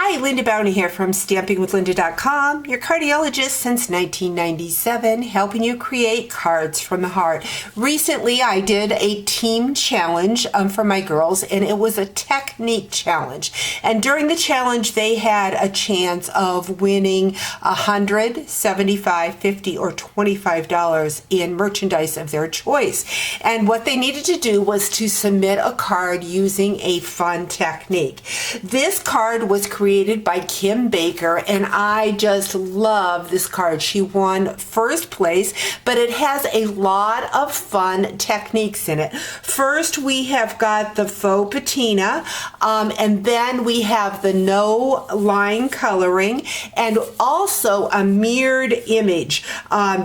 Hi, LindaBauwin here from StampingWithLinda.com, your cardiologist since 1997, helping you create cards from the heart. Recently, I did a team challenge for my girls, and it was a technique challenge. And during the challenge, they had a chance of winning $100, $75, $50, or $25 in merchandise of their choice. And what they needed to do was to submit a card using a fun technique. This card was created by Kim Baker, and I just love this card. She won first place, but it has a lot of fun techniques in it. First, we have got the faux patina, and then we have the no line coloring, and also a mirrored image.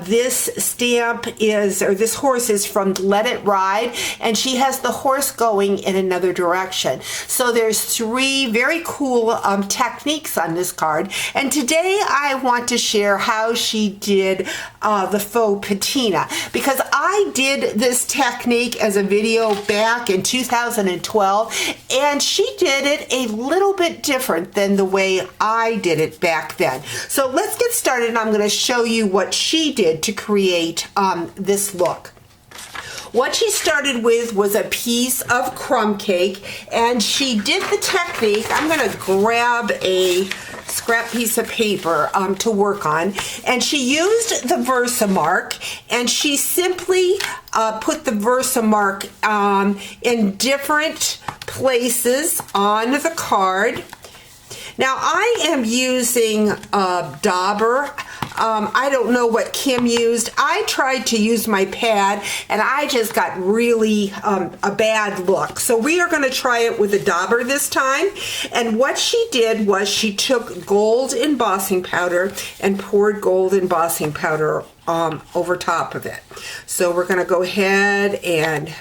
This stamp is, or this horse is from Let It Ride, and she has the horse going in another direction. So there's three very cool techniques on this card, and today I want to share how she did the faux patina, because I did this technique as a video back in 2012, and she did it a little bit different than the way I did it back then. So let's get started, and I'm going to show you what she did to create this look. What she started with was a piece of crumb cake, and she did the technique. I'm going to grab a scrap piece of paper to work on, and she used the Versamark, and she simply put the Versamark in different places on the card. Now I am using a dauber. I don't know what Kim used. I tried to use my pad, and I just got really a bad look. So we are going to try it with a dauber this time. And what she did was she took gold embossing powder and poured gold embossing powder over top of it. So we're going to go ahead and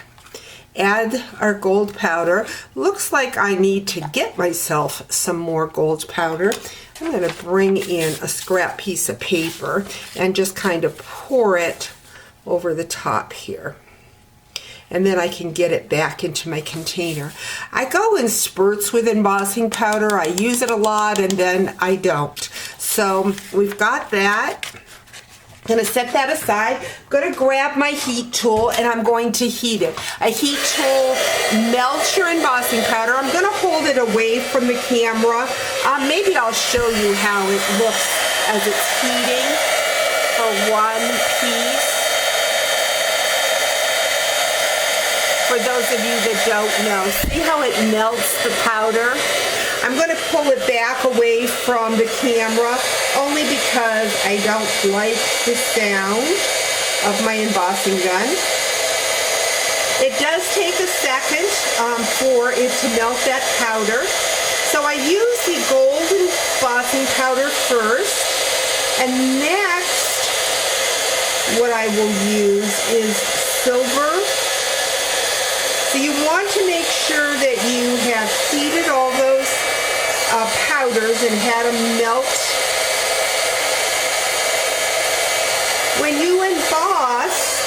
add our gold powder. Looks like I need to get myself some more gold powder. I'm going to bring in a scrap piece of paper and just kind of pour it over the top here. And then I can get it back into my container. I go in spurts with embossing powder. I use it a lot and then I don't. So we've got that. I'm going to set that aside. I'm going to grab my heat tool and I'm going to heat it. A heat tool melts your embossing powder. I'm going to hold it away from the camera. Maybe I'll show you how it looks as it's heating for one piece. For those of you that don't know, see how it melts the powder? I'm going to pull it back away from the camera only because I don't like the sound of my embossing gun. It does take a second for it to melt that powder. So I use the gold embossing powder first, and next what I will use is silver. So you want to make sure that you have heated all those powders and had them melt. When you emboss,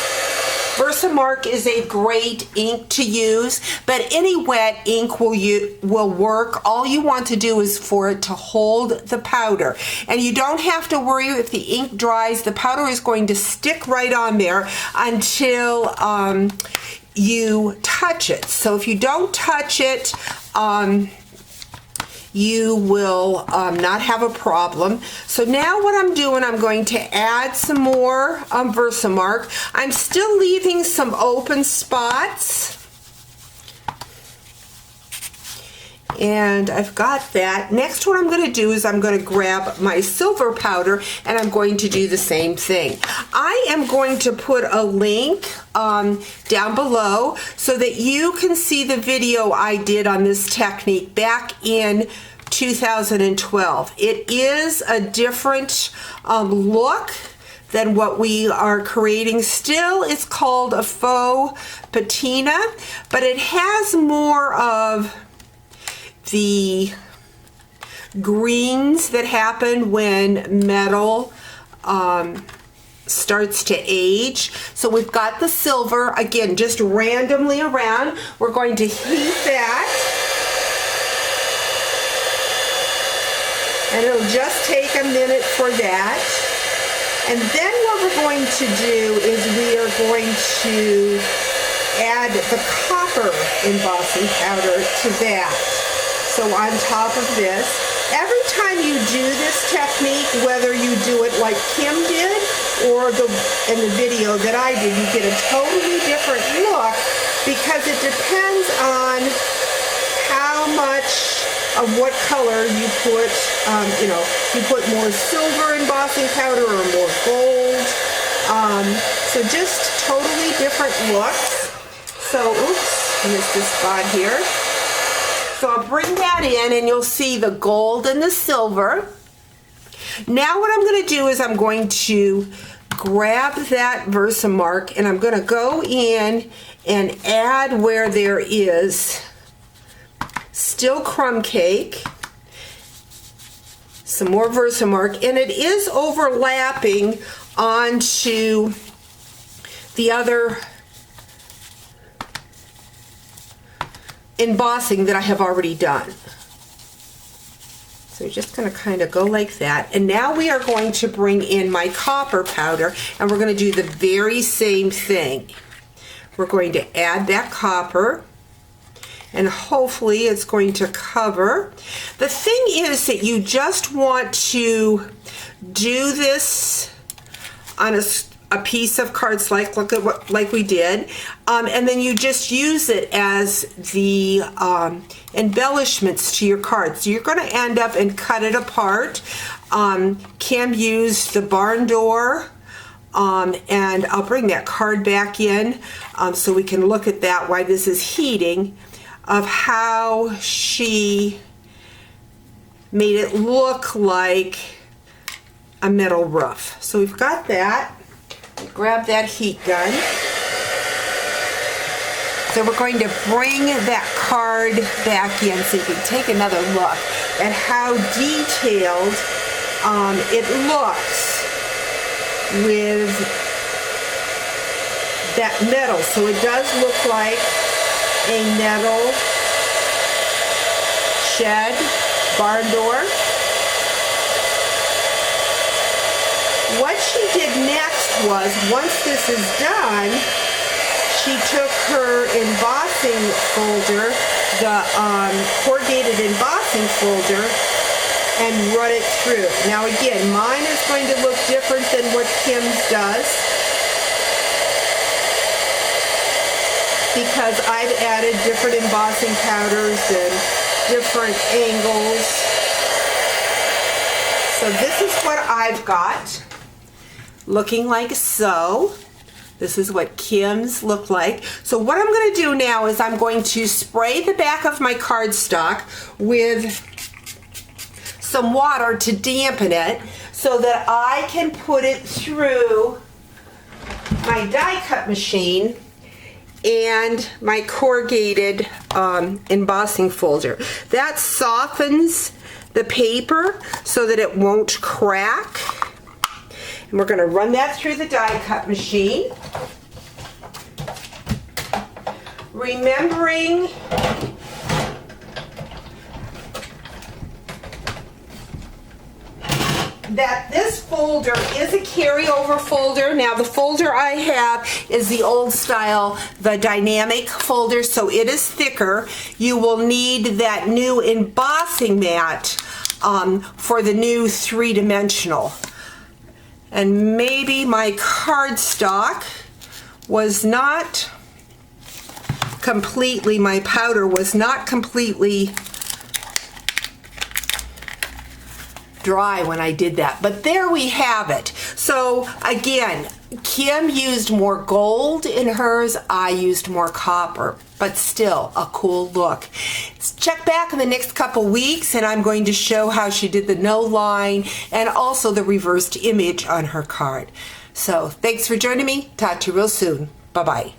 Versamark is a great ink to use, but any wet ink will work. All you want to do is for it to hold the powder. And you don't have to worry if the ink dries. The powder is going to stick right on there until you touch it. So if you don't touch it, you will not have a problem. So now what I'm doing, I'm going to add some more Versamark. I'm still leaving some open spots. And I've got that. Next, what I'm going to do is I'm going to grab my silver powder and I'm going to do the same thing. I am going to put a link down below so that you can see the video I did on this technique back in 2012. It is a different look than what we are creating. Still, it's called a faux patina, but it has more of the greens that happen when metal starts to age. So we've got the silver, again, just randomly around. We're going to heat that. And it'll just take a minute for that. And then what we're going to do is we are going to add the copper embossing powder to that. So on top of this, every time you do this technique, whether you do it like Kim did or in the video that I did, you get a totally different look because it depends on how much of what color you put, you put more silver embossing powder or more gold. So just totally different looks. So, oops, missed this spot here. So I'll bring that in and you'll see the gold and the silver. Now what I'm going to do is I'm going to grab that Versamark and I'm going to go in and add where there is still crumb cake, some more Versamark, and it is overlapping onto the other embossing that I have already done. So we're just going to kind of go like that. And now we are going to bring in my copper powder and we're going to do the very same thing. We're going to add that copper and hopefully it's going to cover. The thing is that you just want to do this on a piece of cardstock, look at what, like we did, and then you just use it as the embellishments to your card. So you're going to end up and cut it apart. Kim used the barn door, and I'll bring that card back in so we can look at that while this is heating, of how she made it look like a metal roof. So we've got that. Grab that heat gun. So we're going to bring that card back in so you can take another look at how detailed it looks with that metal. So it does look like a metal shed barn door. What she did next was, once this is done, she took her embossing folder, the corrugated embossing folder, and run it through. Now again, mine is going to look different than what Kim's does because I've added different embossing powders and different angles. So this is what I've got. Looking like so. This is what Kim's look like. So what I'm going to do now is I'm going to spray the back of my cardstock with some water to dampen it so that I can put it through my die cut machine and my corrugated embossing folder. That softens the paper so that it won't crack. And we're going to run that through the die cut machine. Remembering that this folder is a carryover folder. Now the folder I have is the old style, the dynamic folder, so it is thicker. You will need that new embossing mat for the new three-dimensional. And maybe my cardstock was not completely, my powder was not completely dry when I did that. But there we have it. So again, Kim used more gold in hers, I used more copper, but still a cool look. Check back in the next couple weeks and I'm going to show how she did the no line and also the reversed image on her card. So thanks for joining me. Talk to you real soon. Bye-bye.